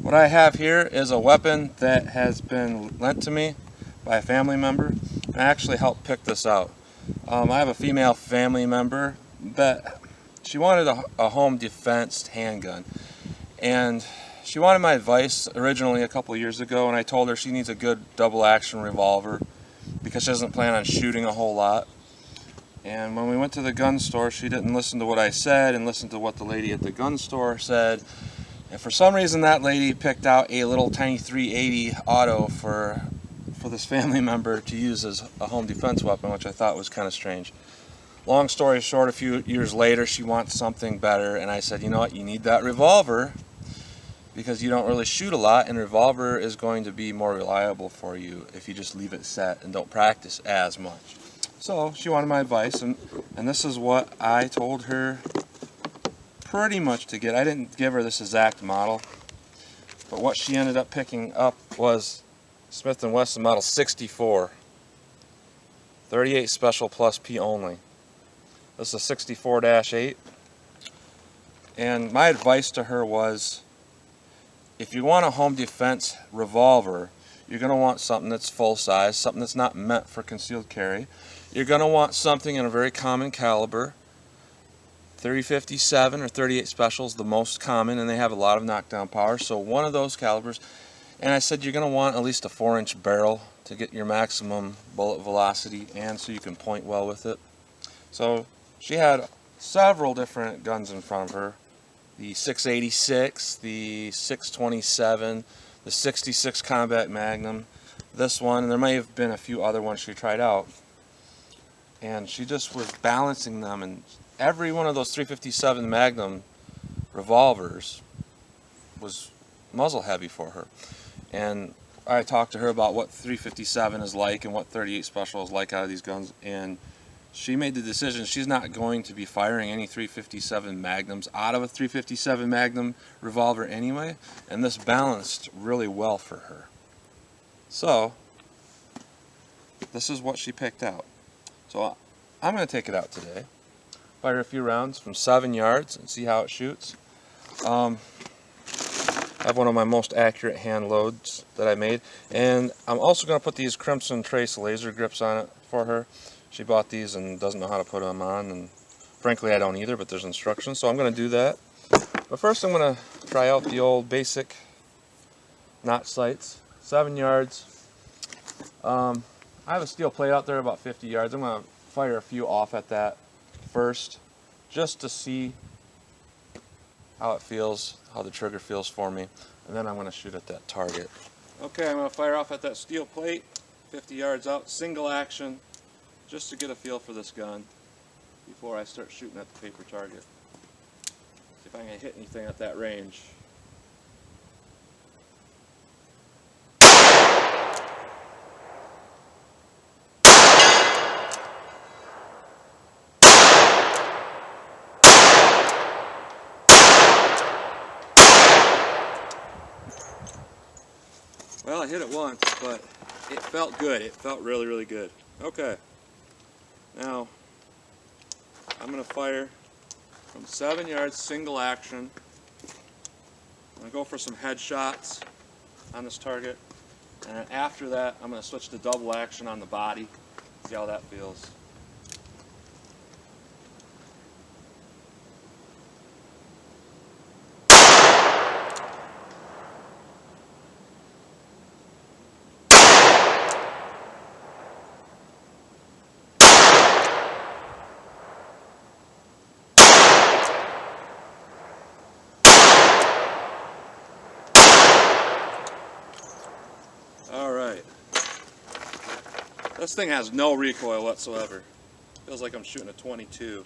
What I have here is a weapon that has been lent to me by a family member. I actually helped pick this out. I have a female family member that she wanted a home defense handgun, and she wanted my advice originally a couple years ago, and I told her she needs a good double action revolver because she doesn't plan on shooting a whole lot. And when we went to the gun store, she didn't listen to what I said and listen to what the lady at the gun store said. And for some reason, that lady picked out a little tiny 380 auto for this family member to use as a home defense weapon, which I thought was kind of strange. Long story short, a few years later, she wants something better, and I said, you know what, you need that revolver because you don't really shoot a lot, and revolver is going to be more reliable for you if you just leave it set and don't practice as much. So she wanted my advice, and this is what I told her pretty much to get. I didn't give her this exact model, but what she ended up picking up was Smith & Wesson Model 64, 38 Special+P only. This is a 64-8, and my advice to her was, if you want a home defense revolver, you're going to want something that's full size, something that's not meant for concealed carry. You're going to want something in a very common caliber. 30-57 or 38 Special is the most common, and they have a lot of knockdown power, so one of those calibers. And I said you're going to want at least a 4-inch barrel to get your maximum bullet velocity and so you can point well with it. So she had several different guns in front of her. The 686, the 627, the 66 Combat Magnum, this one, and there may have been a few other ones she tried out. And she just was balancing them, and every one of those 357 Magnum revolvers was muzzle heavy for her. And I talked to her about what 357 is like and what 38 Special is like out of these guns, and she made the decision she's not going to be firing any 357 Magnums out of a 357 Magnum revolver anyway, and this balanced really well for her. So this is what she picked out. So I'm going to take it out today, fire a few rounds from 7 yards and see how it shoots. I have one of my most accurate hand loads that I made, and I'm also going to put these Crimson Trace laser grips on it for her. She bought these and doesn't know how to put them on, and frankly I don't either, but there's instructions, so I'm going to do that. But first I'm going to try out the old basic notch sights, 7 yards. I have a steel plate out there about 50 yards. I'm going to fire a few off at that first, just to see how it feels, how the trigger feels for me, and then I'm going to shoot at that target. Okay, I'm going to fire off at that steel plate, 50 yards out, single action, just to get a feel for this gun before I start shooting at the paper target. See if I can hit anything at that range. Well, I hit it once, but it felt good. It felt really, really good. Okay. Now, I'm going to fire from 7 yards, single action. I'm going to go for some headshots on this target. And then after that, I'm going to switch to double action on the body. See how that feels. Alright. This thing has no recoil whatsoever. Feels like I'm shooting a 22.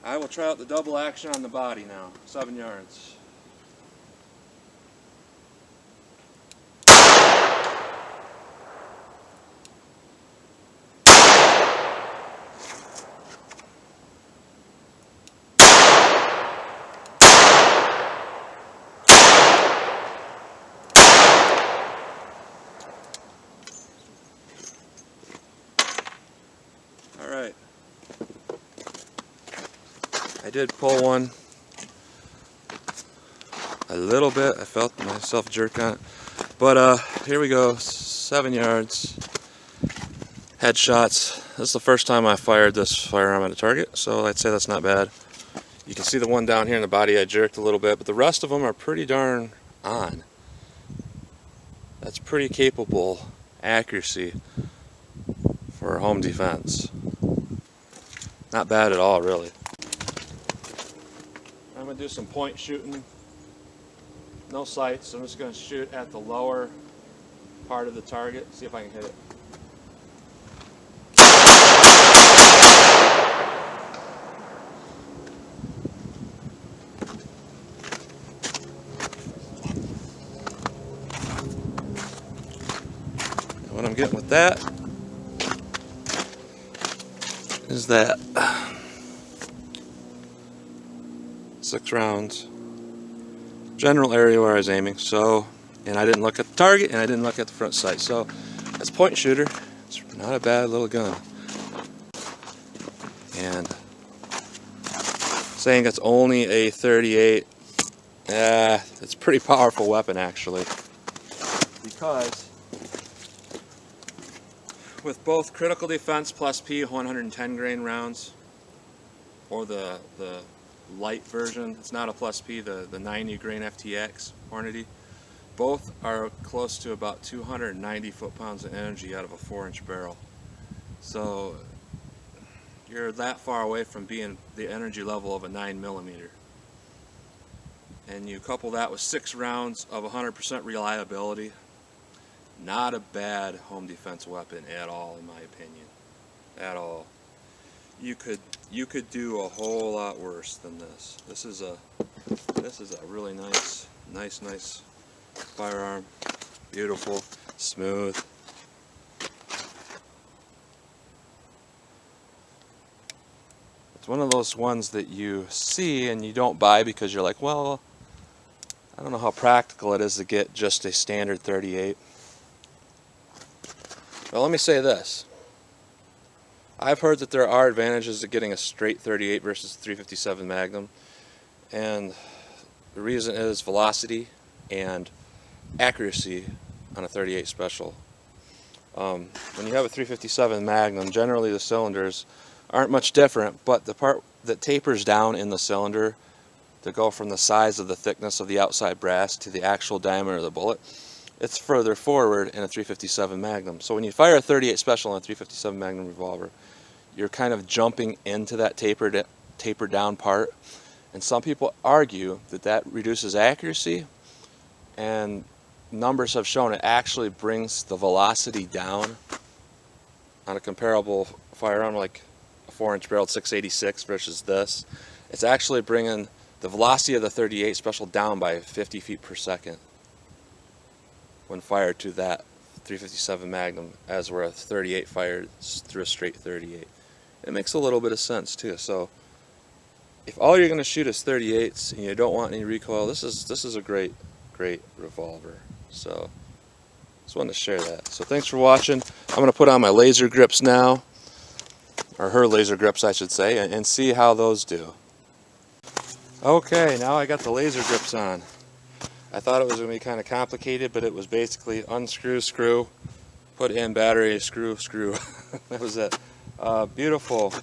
I will try out the double action on the body now, 7 yards. Alright. I did pull one a little bit. I felt myself jerk on it. But here we go, 7 yards, headshots. This is the first time I fired this firearm at a target, so I'd say that's not bad. You can see the one down here in the body I jerked a little bit, but the rest of them are pretty darn on. That's pretty capable accuracy for home defense. Not bad at all, really. I'm going to do some point shooting. No sights, I'm just going to shoot at the lower part of the target, see if I can hit it. And what I'm getting with that is that 6 rounds. General area where I was aiming, so, and I didn't look at the target and I didn't look at the front sight, so as a point shooter, it's not a bad little gun. And saying it's only a 38, it's a pretty powerful weapon actually, because with both critical defense plus P 110 grain rounds, or the light version, it's not a plus P, the 90 grain FTX quantity, both are close to about 290 foot-pounds of energy out of a 4-inch barrel. So you're that far away from being the energy level of a 9mm. And you couple that with 6 rounds of 100% reliability, not a bad home defense weapon at all, in my opinion, at all. You could do a whole lot worse than this. This is a really nice firearm. Beautiful, smooth. It's one of those ones that you see and you don't buy because you're like, well, I don't know how practical it is to get just a standard 38. Well, let me say this. I've heard that there are advantages to getting a straight 38 versus 357 Magnum, and the reason is velocity and accuracy on a 38 Special. When you have a 357 Magnum, generally the cylinders aren't much different, but the part that tapers down in the cylinder to go from the size of the thickness of the outside brass to the actual diameter of the bullet, it's further forward in a 357 Magnum. So when you fire a 38 Special on a 357 Magnum revolver, you're kind of jumping into that tapered down part, and some people argue that that reduces accuracy, and numbers have shown it actually brings the velocity down on a comparable firearm like a 4-inch barreled 686 versus this. It's actually bringing the velocity of the 38 Special down by 50 feet per second when fired to that 357 Magnum, as where a 38 fired through a straight 38. It makes a little bit of sense too. So if all you're going to shoot is 38s and you don't want any recoil, this is a great revolver. So just wanted to share that. So thanks for watching. I'm going to put on my laser grips now, or her laser grips I should say, and see how those do. Okay, now I got the laser grips on. I thought it was going to be kind of complicated, but it was basically unscrew, screw, put in battery, screw, screw. That was it. Beautiful,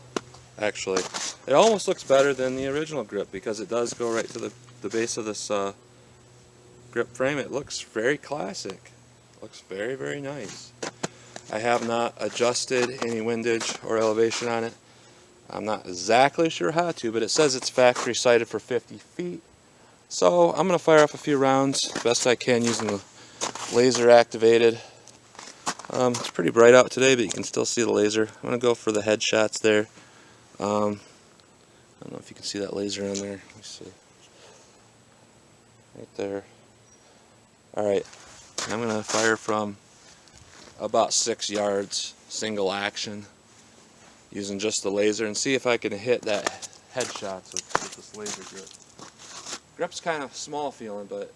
actually. It almost looks better than the original grip because it does go right to the base of this grip frame. It looks very classic. Looks very, very nice. I have not adjusted any windage or elevation on it. I'm not exactly sure how to, but it says it's factory sighted for 50 feet. So I'm going to fire off a few rounds best I can using the laser activated. It's pretty bright out today, but you can still see the laser. I'm going to go for the headshots there. I don't know if you can see that laser in there. Let me see. Right there. Alright, I'm going to fire from about 6 yards, single action, using just the laser, and see if I can hit that headshots with this laser grip. Grip's kind of small feeling, but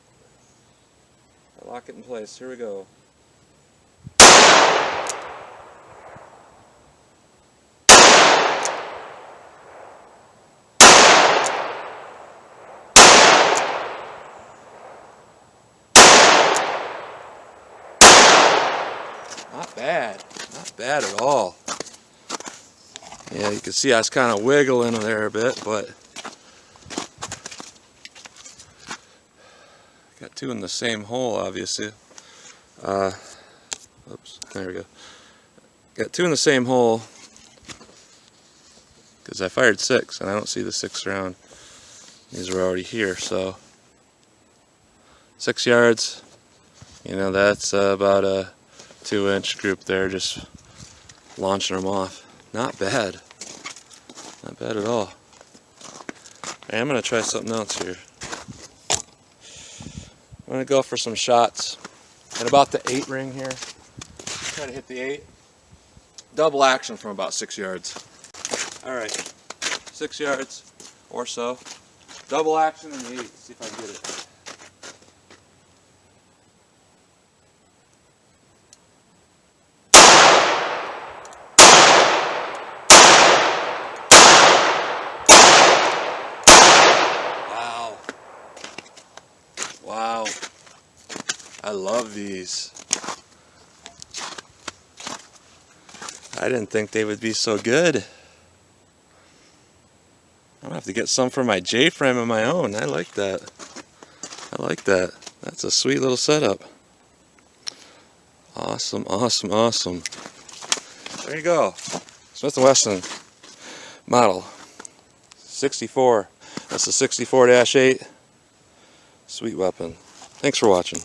I lock it in place. Here we go. Not bad. Not bad at all. Yeah, you can see I was kind of wiggling there a bit, but got two in the same hole, obviously. Oops, there we go. Got two in the same hole because I fired 6 and I don't see the 6th round. These were already here, so 6 yards. You know, that's about a 2-inch group there, just launching them off. Not bad. Not bad at all. Hey, I'm going to try something else here. I'm going to go for some shots at about the 8 ring here. Try to hit the 8. Double action from about 6 yards. Alright, 6 yards or so. Double action in the 8. See if I can get it. Wow, I love these. I didn't think they would be so good. I'm gonna have to get some for my J-frame of my own. I like that. I like that. That's a sweet little setup. Awesome, awesome, awesome. There you go. Smith & Wesson model 64. That's the 64-8. Sweet weapon. Thanks for watching.